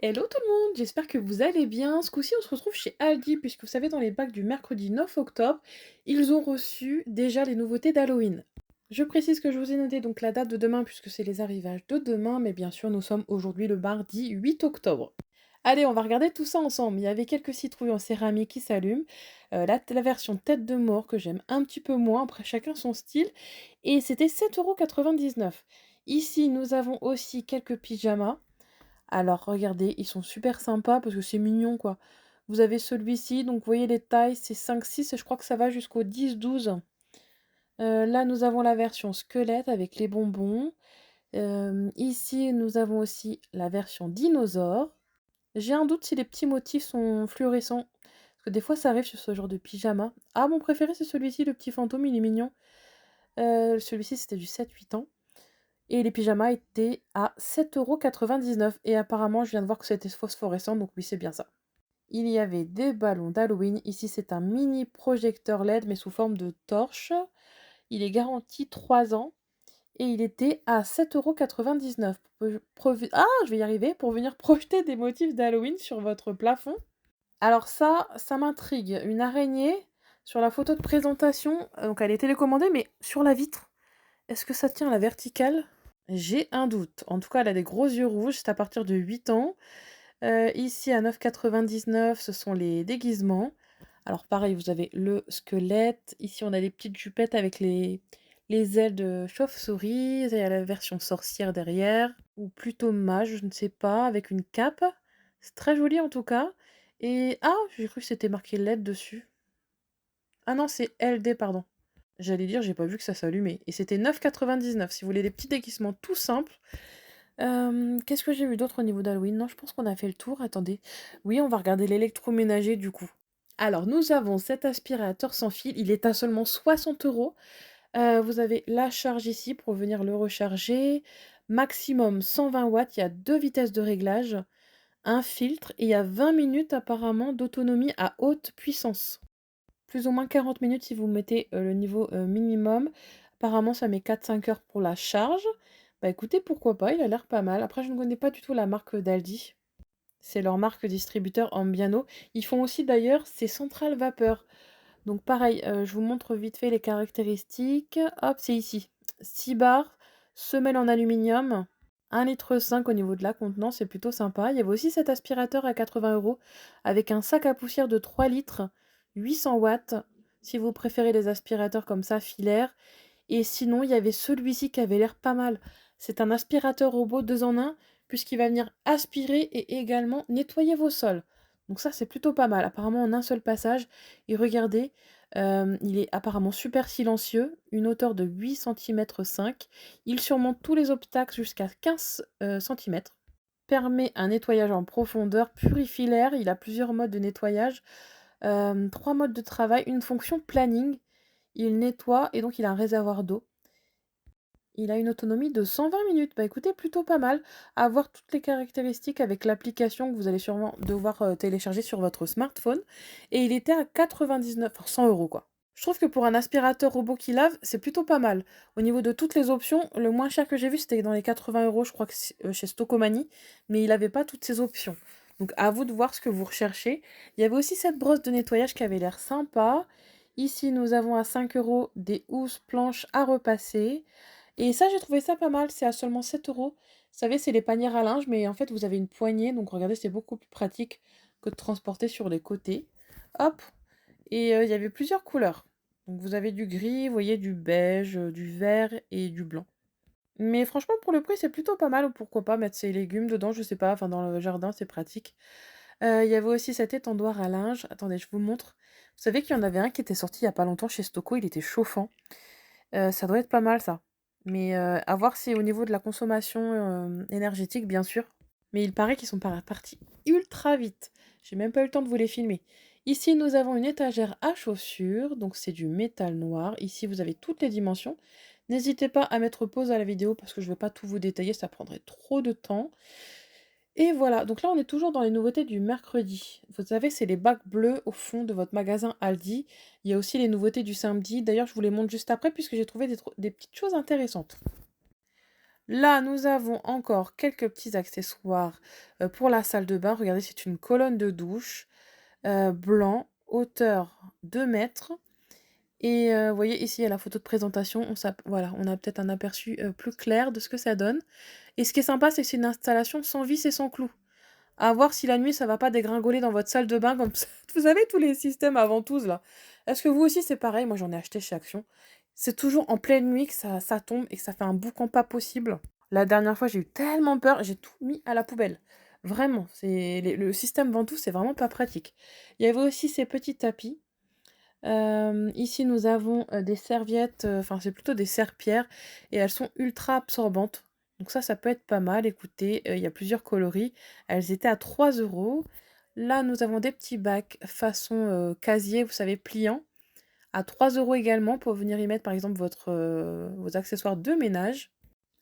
Hello tout le monde, j'espère que vous allez bien. Ce coup-ci, on se retrouve chez Aldi, puisque vous savez, dans les packs du mercredi 9 octobre, ils ont reçu déjà les nouveautés d'Halloween. Je précise que je vous ai noté donc la date de demain, puisque c'est les arrivages de demain, mais bien sûr, nous sommes aujourd'hui le mardi 8 octobre. Allez, on va regarder tout ça ensemble. Il y avait quelques citrouilles en céramique qui s'allument, la version tête de mort que j'aime un petit peu moins, après chacun son style, et c'était 7,99 €. Ici, nous avons aussi quelques pyjamas. Alors regardez, ils sont super sympas parce que c'est mignon quoi. Vous avez celui-ci, donc vous voyez les tailles, c'est 5-6 et je crois que ça va jusqu'au 10-12. Là, nous avons la version squelette avec les bonbons. Ici, nous avons aussi la version dinosaure. J'ai un doute si les petits motifs sont fluorescents, parce que des fois ça arrive sur ce genre de pyjama. Ah, mon préféré c'est celui-ci, le petit fantôme, il est mignon. Celui-ci c'était du 7-8 ans. Et les pyjamas étaient à 7,99 € et apparemment je viens de voir que c'était phosphorescent, donc oui, c'est bien ça. Il y avait des ballons d'Halloween. Ici, c'est un mini projecteur LED, mais sous forme de torche. Il est garanti 3 ans et il était à 7,99 €. Ah, je vais y arriver, pour venir projeter des motifs d'Halloween sur votre plafond. Alors ça m'intrigue. Une araignée sur la photo de présentation, donc elle est télécommandée, mais sur la vitre. Est-ce que ça tient à la verticale? J'ai un doute. En tout cas, elle a des gros yeux rouges, c'est à partir de 8 ans. Ici à 9,99 €, ce sont les déguisements. Alors pareil, vous avez le squelette. Ici, on a les petites jupettes avec les ailes de chauve-souris. Il y a la version sorcière derrière, ou plutôt mage, je ne sais pas, avec une cape. C'est très joli en tout cas. Et ah! J'ai cru que c'était marqué LED dessus. Ah non, c'est LD, pardon. J'allais dire, j'ai pas vu que ça s'allumait et c'était 9,99 € si vous voulez des petits déguisements tout simples. Qu'est-ce que j'ai vu d'autre au niveau d'Halloween? Non, je pense qu'on a fait le tour. Attendez. Oui, on va regarder l'électroménager du coup. Alors, nous avons cet aspirateur sans fil, il est à seulement 60 €. Vous avez la charge ici pour venir le recharger. Maximum 120 watts, il y a 2 vitesses de réglage, un filtre et il y a 20 minutes apparemment d'autonomie à haute puissance. Plus ou moins 40 minutes si vous mettez, le niveau, minimum. Apparemment, ça met 4-5 heures pour la charge. Bah, écoutez, pourquoi pas, il a l'air pas mal. Après, je ne connais pas du tout la marque, d'Aldi. C'est leur marque distributeur Ambiano. Ils font aussi d'ailleurs ces centrales vapeur. Donc pareil, je vous montre vite fait les caractéristiques. Hop, c'est ici. 6 barres, semelle en aluminium, 1,5 litre au niveau de la contenance, c'est plutôt sympa. Il y avait aussi cet aspirateur à 80 € avec un sac à poussière de 3 litres, 800 watts, si vous préférez les aspirateurs comme ça, filaires. Et sinon, il y avait celui-ci qui avait l'air pas mal. C'est un aspirateur robot 2 en 1, puisqu'il va venir aspirer et également nettoyer vos sols. Donc ça, c'est plutôt pas mal. Apparemment, en un seul passage. Et regardez, il est apparemment super silencieux, une hauteur de 8,5 cm. Il surmonte tous les obstacles jusqu'à 15 cm. Permet un nettoyage en profondeur, purifie l'air. Il a plusieurs modes de nettoyage. 3 modes de travail, une fonction planning. Il nettoie et donc il a un réservoir d'eau. Il a une autonomie de 120 minutes. Bah écoutez, plutôt pas mal. À voir toutes les caractéristiques avec l'application que vous allez sûrement devoir télécharger sur votre smartphone. Et il était à 99, enfin 100 € quoi. Je trouve que pour un aspirateur robot qui lave, c'est plutôt pas mal. Au niveau de toutes les options, le moins cher que j'ai vu, c'était dans les 80 €, je crois que chez Stocomanie, mais il n'avait pas toutes ces options. Donc à vous de voir ce que vous recherchez. Il y avait aussi cette brosse de nettoyage qui avait l'air sympa. Ici, nous avons à 5 € des housses planches à repasser. Et ça, j'ai trouvé ça pas mal, c'est à seulement 7 €. Vous savez, c'est les paniers à linge, mais en fait, vous avez une poignée, donc regardez, c'est beaucoup plus pratique que de transporter sur les côtés. Hop! Et il y avait plusieurs couleurs. Donc vous avez du gris, vous voyez, du beige, du vert et du blanc. Mais franchement, pour le prix, c'est plutôt pas mal, ou pourquoi pas mettre ses légumes dedans, je sais pas, enfin dans le jardin, c'est pratique. Il y avait aussi cet étendoir à linge. Attendez, je vous montre. Vous savez qu'il y en avait un qui était sorti il y a pas longtemps chez Stoco, il était chauffant. Ça doit être pas mal ça. Mais, à voir si au niveau de la consommation, énergétique, bien sûr. Mais il paraît qu'ils sont partis ultra vite. J'ai même pas eu le temps de vous les filmer. Ici, nous avons une étagère à chaussures, donc c'est du métal noir. Ici, vous avez toutes les dimensions. N'hésitez pas à mettre pause à la vidéo parce que je ne vais pas tout vous détailler, ça prendrait trop de temps. Et voilà, donc là, on est toujours dans les nouveautés du mercredi. Vous savez, c'est les bacs bleus au fond de votre magasin Aldi. Il y a aussi les nouveautés du samedi. D'ailleurs, je vous les montre juste après puisque j'ai trouvé des petites choses intéressantes. Là, nous avons encore quelques petits accessoires, pour la salle de bain. Regardez, c'est une colonne de douche, blanc, hauteur 2 mètres. Et vous voyez ici, il y a la photo de présentation, voilà, on a peut-être un aperçu, plus clair de ce que ça donne. Et ce qui est sympa, c'est que c'est une installation sans vis et sans clous. À voir si la nuit, ça va pas dégringoler dans votre salle de bain comme ça. Vous savez tous les systèmes à ventouses là? Est-ce que vous aussi c'est pareil? Moi j'en ai acheté chez Action. C'est toujours en pleine nuit que ça tombe et que ça fait un boucan pas possible. La dernière fois, j'ai eu tellement peur, j'ai tout mis à la poubelle. Vraiment, le système ventouse, c'est vraiment pas pratique. Il y avait aussi ces petits tapis. Ici, nous avons, des serviettes, enfin, c'est plutôt des serpillères et elles sont ultra absorbantes. Donc ça peut être pas mal. Écoutez, il y a plusieurs coloris. Elles étaient à 3 €. Là, nous avons des petits bacs façon, casier, vous savez, pliant, à 3 € également pour venir y mettre, par exemple, vos accessoires de ménage.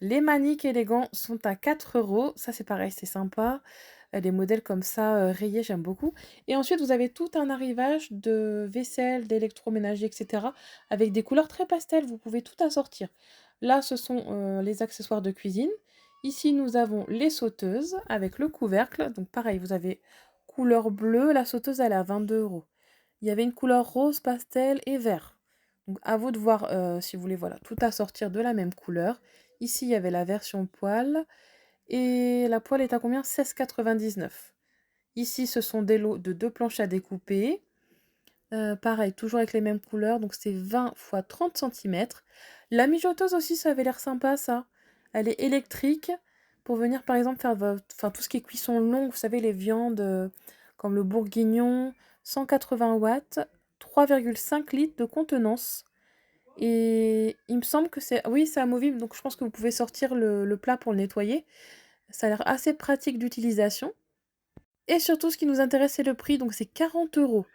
Les maniques et les gants sont à 4 €. Ça, c'est pareil, c'est sympa. Les modèles comme ça, rayés, j'aime beaucoup. Et ensuite, vous avez tout un arrivage de vaisselle, d'électroménager et cetera, avec des couleurs très pastel. Vous pouvez tout assortir. Là, ce sont, les accessoires de cuisine. Ici, nous avons les sauteuses avec le couvercle. Donc pareil, vous avez couleur bleue. La sauteuse, elle est à 22 €. Il y avait une couleur rose pastel et vert. Donc à vous de voir, si vous voulez, voilà, tout assortir de la même couleur. Ici, il y avait la version poêle et la poêle est à combien? 16,99 €. Ici, ce sont des lots de 2 planches à découper. Pareil, toujours avec les mêmes couleurs, donc c'est 20 fois 30 centimètres. La mijoteuse aussi, ça avait l'air sympa ça. Elle est électrique pour venir, par exemple, faire enfin, tout ce qui est cuisson longue, vous savez, les viandes, comme le bourguignon, 180 watts, 3,5 litres de contenance. Et il me semble que c'est oui, c'est amovible, donc je pense que vous pouvez sortir le plat pour le nettoyer. Ça a l'air assez pratique d'utilisation et surtout ce qui nous intéresse, c'est le prix, donc c'est 40 €.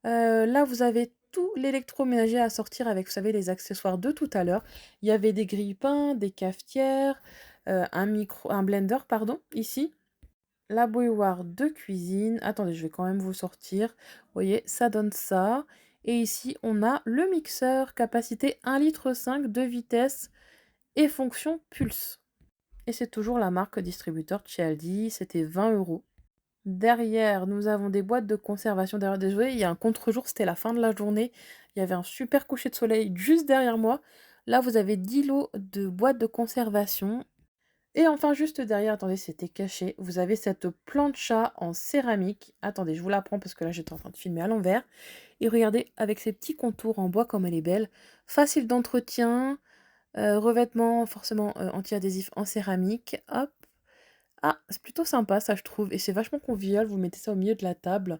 Là, vous avez tout l'électroménager à sortir avec, vous savez, les accessoires de tout à l'heure. Il y avait des grille-pains, des cafetières, un blender, pardon, ici. La bouilloire de cuisine. Attendez, je vais quand même vous sortir. Vous voyez, ça donne ça. Et ici, on a le mixeur, capacité 1,5 litre, 2 vitesses et fonction pulse. Et c'est toujours la marque distributeur de chez Aldi, c'était 20 €. Derrière, nous avons des boîtes de conservation. Derrière, désolé, il y a un contre-jour, c'était la fin de la journée. Il y avait un super coucher de soleil juste derrière moi. Là, vous avez 10 lots de boîtes de conservation. Et enfin, juste derrière, attendez, c'était caché, vous avez cette plancha en céramique. Attendez, je vous la prends parce que là, j'étais en train de filmer à l'envers. Et regardez, avec ces petits contours en bois comme elle est belle. Facile d'entretien, revêtement forcément anti-adhésif en céramique. Hop. Ah, c'est plutôt sympa ça, je trouve. Et c'est vachement convivial, vous mettez ça au milieu de la table.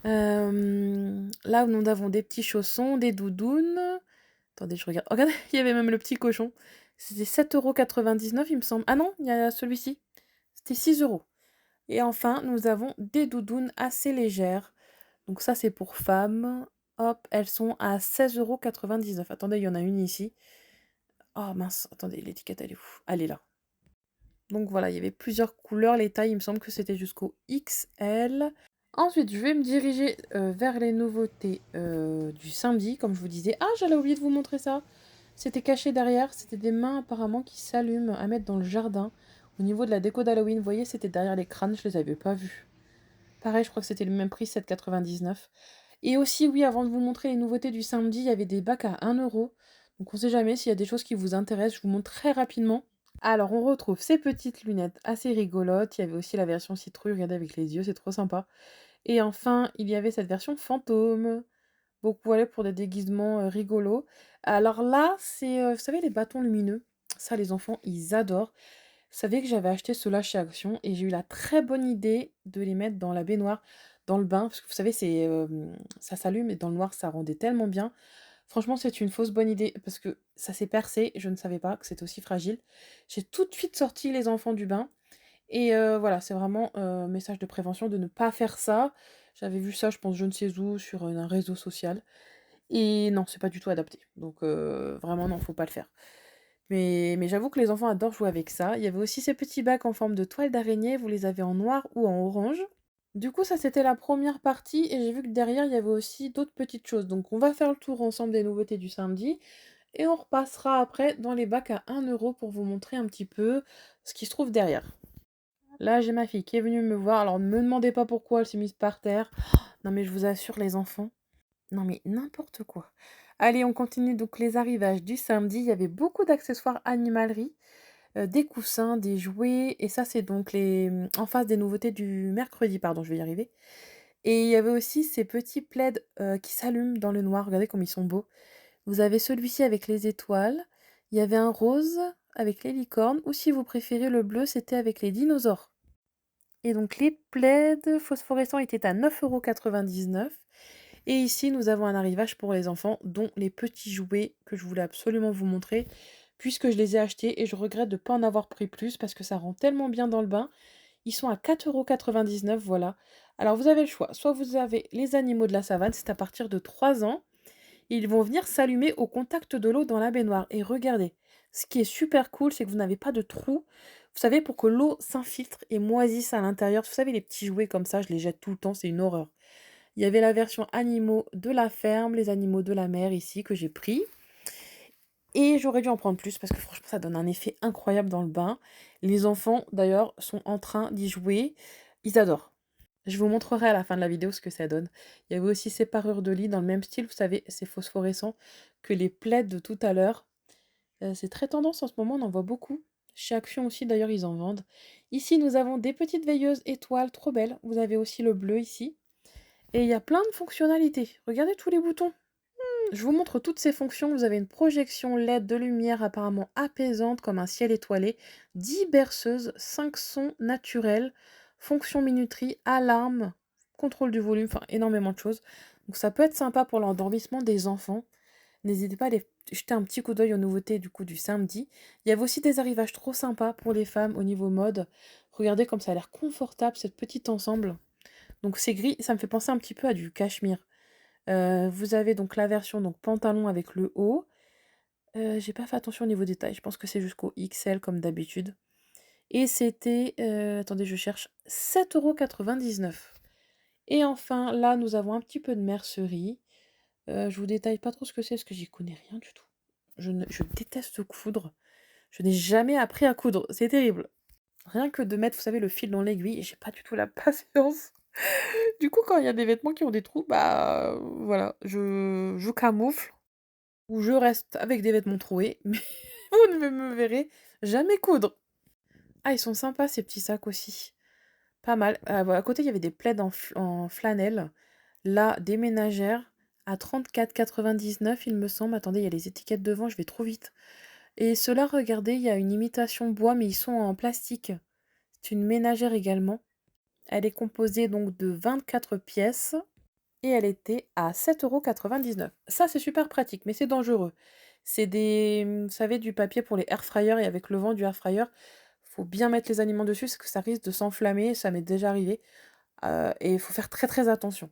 Là, nous avons des petits chaussons, des doudounes. Attendez, je regarde. Regardez, il y avait même le petit cochon. C'était 7,99 €, il me semble. Ah non, il y a celui-ci. C'était 6 €. Et enfin, nous avons des doudounes assez légères. Donc ça, c'est pour femmes. Hop, elles sont à 16,99 €. Attendez, il y en a une ici. Oh mince, attendez, l'étiquette, elle est où? Elle est là. Donc voilà, il y avait plusieurs couleurs, les tailles, il me semble que c'était jusqu'au XL. Ensuite, je vais me diriger, vers les nouveautés, du samedi, comme je vous disais. Ah, j'allais oublier de vous montrer ça! C'était caché derrière, c'était des mains apparemment qui s'allument à mettre dans le jardin. Au niveau de la déco d'Halloween, vous voyez, c'était derrière les crânes, je les avais pas vus. Pareil, je crois que c'était le même prix, 7,99 €. Et aussi, oui, avant de vous montrer les nouveautés du samedi, il y avait des bacs à 1 €. Donc on sait jamais s'il y a des choses qui vous intéressent, je vous montre très rapidement. Alors, on retrouve ces petites lunettes assez rigolotes. Il y avait aussi la version citrouille, regardez avec les yeux, c'est trop sympa. Et enfin, il y avait cette version fantôme. Beaucoup voilà pour des déguisements, rigolos. Alors là, c'est, vous savez les bâtons lumineux? Ça les enfants, ils adorent. Vous savez que j'avais acheté ceux-là chez Action et j'ai eu la très bonne idée de les mettre dans la baignoire, dans le bain, parce que vous savez, ça s'allume et dans le noir, ça rendait tellement bien. Franchement, c'est une fausse bonne idée parce que ça s'est percé, je ne savais pas que c'était aussi fragile. J'ai tout de suite sorti les enfants du bain et voilà, c'est vraiment, message de prévention de ne pas faire ça. J'avais vu ça, je pense, je ne sais où, sur, un réseau social et non, c'est pas du tout adapté. Donc vraiment non, faut pas le faire. Mais j'avoue que les enfants adorent jouer avec ça. Il y avait aussi ces petits bacs en forme de toile d'araignée, vous les avez en noir ou en orange. Du coup, ça c'était la première partie et j'ai vu que derrière, il y avait aussi d'autres petites choses. Donc on va faire le tour ensemble des nouveautés du samedi et on repassera après dans les bacs à 1 € pour vous montrer un petit peu ce qui se trouve derrière. Là, j'ai ma fille qui est venue me voir. Alors, ne me demandez pas pourquoi elle s'est mise par terre. Non, mais je vous assure, les enfants, non, mais n'importe quoi. Allez, on continue donc les arrivages du samedi. Il y avait beaucoup d'accessoires animalerie, des coussins, des jouets. Et ça, c'est donc en face des nouveautés du mercredi, pardon, je vais y arriver. Et il y avait aussi ces petits plaids qui s'allument dans le noir. Regardez comme ils sont beaux. Vous avez celui-ci avec les étoiles. Il y avait un rose avec les licornes. Ou si vous préférez le bleu, c'était avec les dinosaures. Et donc les plaids phosphorescents étaient à 9,99 €. Et ici, nous avons un arrivage pour les enfants, dont les petits jouets que je voulais absolument vous montrer, puisque je les ai achetés et je regrette de ne pas en avoir pris plus parce que ça rend tellement bien dans le bain. Ils sont à 4,99 €, voilà. Alors vous avez le choix, soit vous avez les animaux de la savane, c'est à partir de 3 ans. Ils vont venir s'allumer au contact de l'eau dans la baignoire. Et regardez, ce qui est super cool, c'est que vous n'avez pas de trou. Vous savez, pour que l'eau s'infiltre et moisisse à l'intérieur. Vous savez, les petits jouets comme ça, je les jette tout le temps, c'est une horreur. Il y avait la version animaux de la ferme, les animaux de la mer ici que j'ai pris. Et j'aurais dû en prendre plus parce que franchement, ça donne un effet incroyable dans le bain. Les enfants, d'ailleurs, sont en train d'y jouer. Ils adorent. Je vous montrerai à la fin de la vidéo ce que ça donne. Il y avait aussi ces parures de lit dans le même style, vous savez, c'est phosphorescent que les plaids de tout à l'heure. C'est très tendance en ce moment, on en voit beaucoup. Chez Action aussi, d'ailleurs, ils en vendent. Ici, nous avons des petites veilleuses étoiles, trop belles. Vous avez aussi le bleu ici. Et il y a plein de fonctionnalités. Regardez tous les boutons. Je vous montre toutes ces fonctions. Vous avez une projection LED de lumière apparemment apaisante comme un ciel étoilé, 10 berceuses, 5 sons naturels, fonction minuterie, alarme, contrôle du volume, enfin énormément de choses. Donc ça peut être sympa pour l'endormissement des enfants. N'hésitez pas à aller jeter un petit coup d'œil aux nouveautés du coup du samedi. Il y avait aussi des arrivages trop sympas pour les femmes au niveau mode. Regardez comme ça a l'air confortable cette petite ensemble. Donc c'est gris, ça me fait penser un petit peu à du cachemire. Vous avez donc la version donc pantalon avec le haut. J'ai pas fait attention au niveau des tailles, je pense que c'est jusqu'au XL comme d'habitude. Et c'était, attendez je cherche, 7,99 €. Et enfin là, nous avons un petit peu de mercerie. Je vous détaille pas trop ce que c'est parce que j'y connais rien du tout. Je déteste coudre. Je n'ai jamais appris à coudre, c'est terrible. Rien que de mettre, vous savez, le fil dans l'aiguille, j'ai pas du tout la patience. Du coup, quand il y a des vêtements qui ont des trous, bah, voilà, je camoufle ou je reste avec des vêtements troués, mais vous ne me verrez jamais coudre. Ah, ils sont sympas ces petits sacs aussi. Pas mal. Bah, à côté, il y avait des plaids en flanelle. Là, des ménagères à 34,99 il me semble. Attendez, il y a les étiquettes devant, je vais trop vite. Et ceux-là, regardez, il y a une imitation bois, mais ils sont en plastique. C'est une ménagère également. Elle est composée donc de 24 pièces et elle était à 7,99 €. Ça, c'est super pratique, mais c'est dangereux. C'est vous savez, du papier pour les air fryers et avec le vent du air fryer, faut bien mettre les aliments dessus parce que ça risque de s'enflammer, ça m'est déjà arrivé, et il faut faire très, très attention.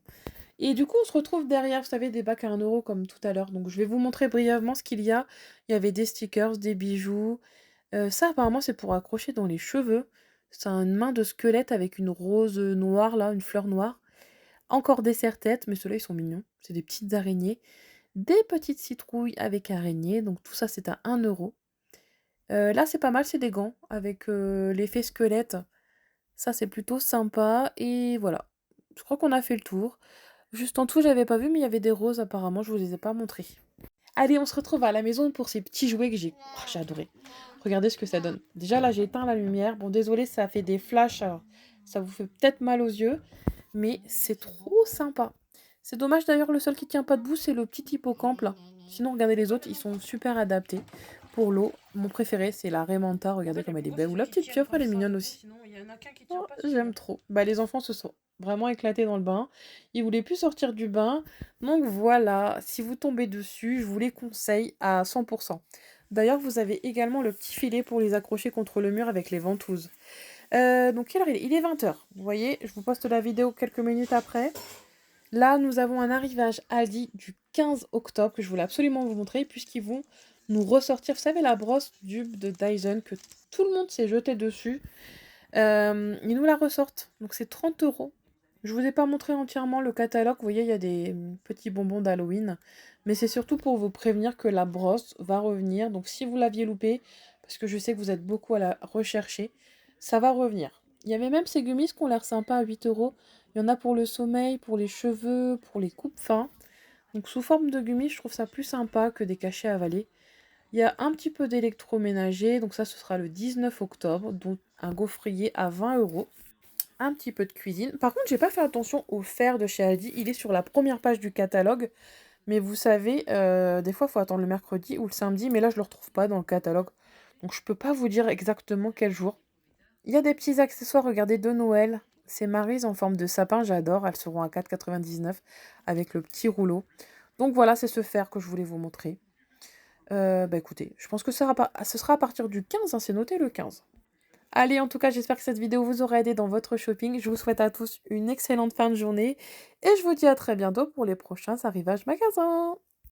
Et du coup, on se retrouve derrière, vous savez, des bacs à 1 € comme tout à l'heure. Donc je vais vous montrer brièvement ce qu'il y a. Il y avait des stickers, des bijoux. Ça apparemment, c'est pour accrocher dans les cheveux. C'est une main de squelette avec une rose, noire là, une fleur noire. Encore des serre-têtes, mais ceux-là, ils sont mignons. C'est des petites araignées. Des petites citrouilles avec araignées, donc tout ça, c'est à 1 €. Là, c'est pas mal, c'est des gants avec, l'effet squelette. Ça, c'est plutôt sympa et voilà. Je crois qu'on a fait le tour. Juste en dessous, j'avais pas vu, mais il y avait des roses apparemment, je vous les ai pas montrées. Allez, on se retrouve à la maison pour ces petits jouets que j'ai adoré. Regardez ce que ça donne. Déjà, là, j'ai éteint la lumière. Bon, désolé, ça fait des flashs, alors ça vous fait peut-être mal aux yeux, mais c'est trop sympa. C'est dommage d'ailleurs, le seul qui tient pas debout, c'est le petit hippocampe là. Sinon, regardez les autres, ils sont super adaptés pour l'eau. Mon préféré, c'est la Raymanta. Regardez comme elle est belle. Ou la petite pieuvre, elle est mignonne aussi. Oh, j'aime trop. Bah, les enfants se sont vraiment éclatés dans le bain. Ils voulaient plus sortir du bain. Donc voilà, si vous tombez dessus, je vous les conseille à 100%. D'ailleurs, vous avez également le petit filet pour les accrocher contre le mur avec les ventouses. Donc quelle heure il est? Il est 20 h. Vous voyez, je vous poste la vidéo quelques minutes après. Là, nous avons un arrivage Aldi du 15 octobre que je voulais absolument vous montrer puisqu'ils vont nous ressortir, vous savez, la brosse tube de Dyson que tout le monde s'est jeté dessus. Ils nous la ressortent. Donc c'est 30 €. Je vous ai pas montré entièrement le catalogue, vous voyez, il y a des petits bonbons d'Halloween, mais c'est surtout pour vous prévenir que la brosse va revenir. Donc si vous l'aviez loupé, parce que je sais que vous êtes beaucoup à la rechercher, ça va revenir. Il y avait même ces gummies qui ont l'air sympas à 8 €. Il y en a pour le sommeil, pour les cheveux, pour les coupes fins. Donc sous forme de gummies, je trouve ça plus sympa que des cachets à avaler. Il y a un petit peu d'électroménager, donc ça ce sera le 19 octobre, donc un gaufrier à 20 €. Un petit peu de cuisine. Par contre, j'ai pas fait attention au fer de chez Aldi. Il est sur la première page du catalogue. Mais vous savez, des fois, il faut attendre le mercredi ou le samedi. Mais là, je le retrouve pas dans le catalogue. Donc, je peux pas vous dire exactement quel jour. Il y a des petits accessoires, regardez, de Noël. C'est Maryse en forme de sapin, j'adore. Elles seront à 4,99 avec le petit rouleau. Donc voilà, c'est ce fer que je voulais vous montrer. Bah écoutez, je pense que ce sera à partir du 15, hein, c'est noté le 15. Allez, en tout cas, j'espère que cette vidéo vous aura aidé dans votre shopping. Je vous souhaite à tous une excellente fin de journée et je vous dis à très bientôt pour les prochains arrivages magasins.